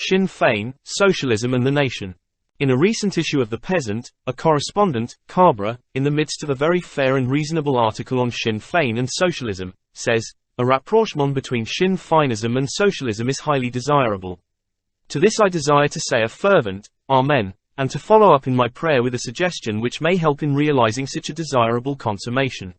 Sinn Fein, Socialism and the Nation. In a recent issue of The Peasant, a correspondent, Carbra, in the midst of a very fair and reasonable article on Sinn Fein and socialism, says, "A rapprochement between Sinn Feinism and socialism is highly desirable. To this I desire to say a fervent, Amen, and to follow up in my prayer with a suggestion which may help in realizing such a desirable consummation.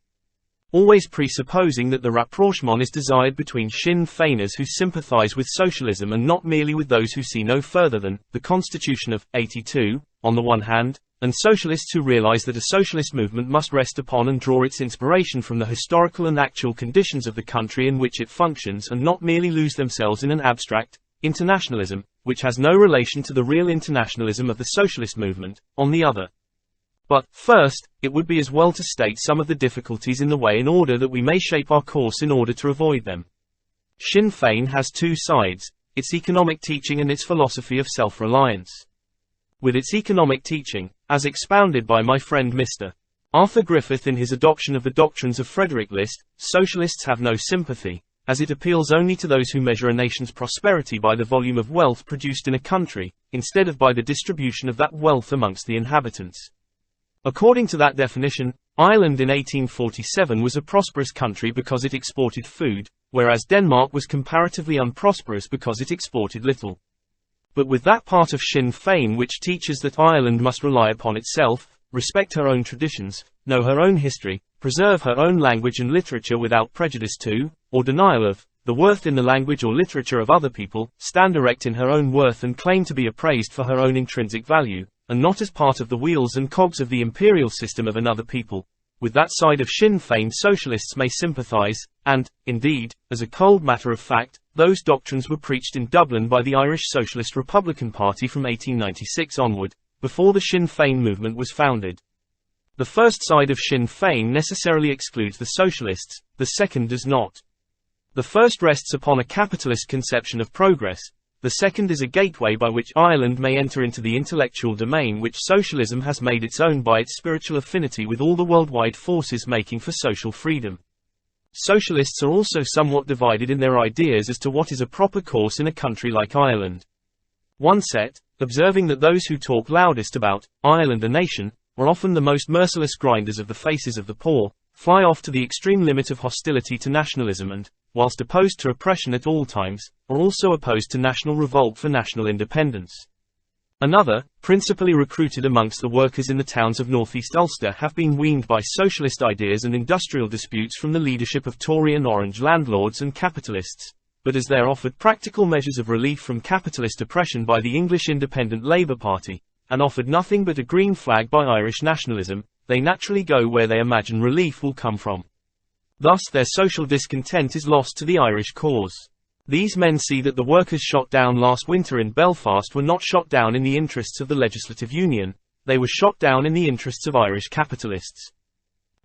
Always presupposing that the rapprochement is desired between Sinn Feiners who sympathize with socialism and not merely with those who see no further than the Constitution of '82, on the one hand, and socialists who realize that a socialist movement must rest upon and draw its inspiration from the historical and actual conditions of the country in which it functions and not merely lose themselves in an abstract internationalism, which has no relation to the real internationalism of the socialist movement, on the other. But, first, it would be as well to state some of the difficulties in the way in order that we may shape our course in order to avoid them. Sinn Fein has two sides, its economic teaching and its philosophy of self-reliance. With its economic teaching, as expounded by my friend Mr. Arthur Griffith in his adoption of the doctrines of Frederick List, socialists have no sympathy, as it appeals only to those who measure a nation's prosperity by the volume of wealth produced in a country, instead of by the distribution of that wealth amongst the inhabitants. According to that definition, Ireland in 1847 was a prosperous country because it exported food, whereas Denmark was comparatively unprosperous because it exported little. But with that part of Sinn Fein which teaches that Ireland must rely upon itself, respect her own traditions, know her own history, preserve her own language and literature without prejudice to, or denial of, the worth in the language or literature of other people, stand erect in her own worth and claim to be appraised for her own intrinsic value, and not as part of the wheels and cogs of the imperial system of another people. With that side of Sinn Fein socialists may sympathize, and, indeed, as a cold matter of fact, those doctrines were preached in Dublin by the Irish Socialist Republican Party from 1896 onward, before the Sinn Fein movement was founded. The first side of Sinn Fein necessarily excludes the socialists, the second does not. The first rests upon a capitalist conception of progress, the second is a gateway by which Ireland may enter into the intellectual domain which socialism has made its own by its spiritual affinity with all the worldwide forces making for social freedom. Socialists are also somewhat divided in their ideas as to what is a proper course in a country like Ireland. One set, observing that those who talk loudest about Ireland a nation, are often the most merciless grinders of the faces of the poor, fly off to the extreme limit of hostility to nationalism and, whilst opposed to oppression at all times, are also opposed to national revolt for national independence. Another, principally recruited amongst the workers in the towns of northeast Ulster, have been weaned by socialist ideas and industrial disputes from the leadership of Tory and Orange landlords and capitalists, but as they are offered practical measures of relief from capitalist oppression by the English Independent Labour Party, and offered nothing but a green flag by Irish nationalism, they naturally go where they imagine relief will come from. Thus their social discontent is lost to the Irish cause. These men see that the workers shot down last winter in Belfast were not shot down in the interests of the Legislative Union, they were shot down in the interests of Irish capitalists.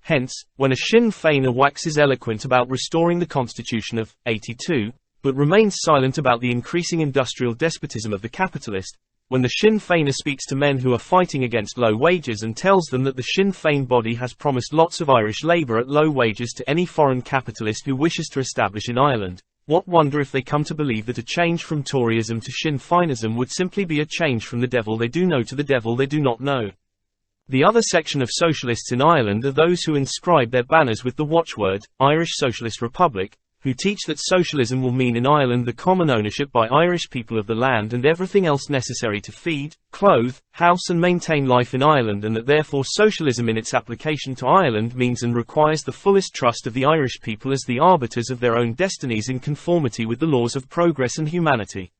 Hence, when a Sinn Feiner waxes eloquent about restoring the Constitution of '82, but remains silent about the increasing industrial despotism of the capitalist, when the Sinn Feiner speaks to men who are fighting against low wages and tells them that the Sinn Fein body has promised lots of Irish labour at low wages to any foreign capitalist who wishes to establish in Ireland, what wonder if they come to believe that a change from Toryism to Sinn Feinism would simply be a change from the devil they do know to the devil they do not know. The other section of socialists in Ireland are those who inscribe their banners with the watchword, Irish Socialist Republic, who teach that socialism will mean in Ireland the common ownership by Irish people of the land and everything else necessary to feed, clothe, house and maintain life in Ireland, and that therefore socialism in its application to Ireland means and requires the fullest trust of the Irish people as the arbiters of their own destinies in conformity with the laws of progress and humanity.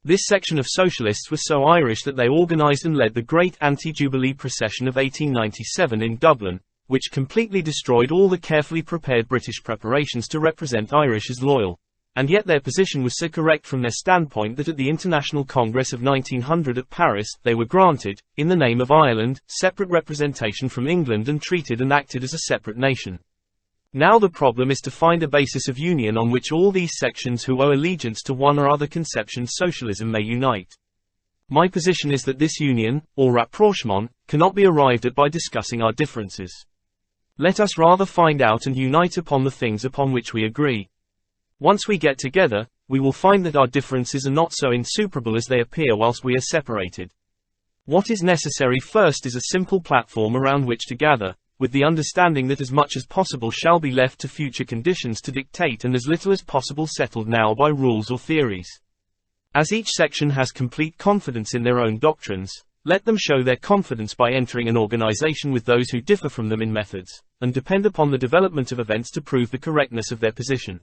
This section of socialists was so Irish that they organised and led the great anti-Jubilee procession of 1897 in Dublin, which completely destroyed all the carefully prepared British preparations to represent Irish as loyal. And yet their position was so correct from their standpoint that at the International Congress of 1900 at Paris, they were granted, in the name of Ireland, separate representation from England and treated and acted as a separate nation. Now the problem is to find a basis of union on which all these sections who owe allegiance to one or other conception socialism may unite. My position is that this union, or rapprochement, cannot be arrived at by discussing our differences. Let us rather find out and unite upon the things upon which we agree. Once we get together, we will find that our differences are not so insuperable as they appear whilst we are separated. What is necessary first is a simple platform around which to gather, with the understanding that as much as possible shall be left to future conditions to dictate and as little as possible settled now by rules or theories. As each section has complete confidence in their own doctrines, let them show their confidence by entering an organization with those who differ from them in methods, and depend upon the development of events to prove the correctness of their position.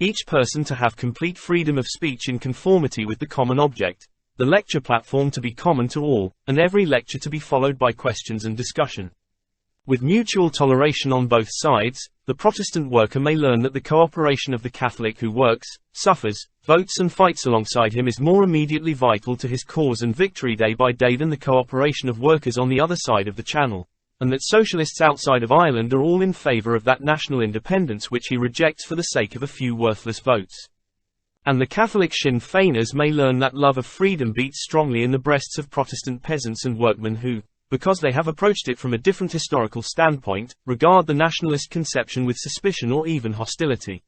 Each person to have complete freedom of speech in conformity with the common object, the lecture platform to be common to all, and every lecture to be followed by questions and discussion. With mutual toleration on both sides, the Protestant worker may learn that the cooperation of the Catholic who works, suffers, votes and fights alongside him is more immediately vital to his cause and victory day by day than the cooperation of workers on the other side of the Channel, and that socialists outside of Ireland are all in favour of that national independence which he rejects for the sake of a few worthless votes. And the Catholic Sinn Feiners may learn that love of freedom beats strongly in the breasts of Protestant peasants and workmen who, because they have approached it from a different historical standpoint, regard the nationalist conception with suspicion or even hostility.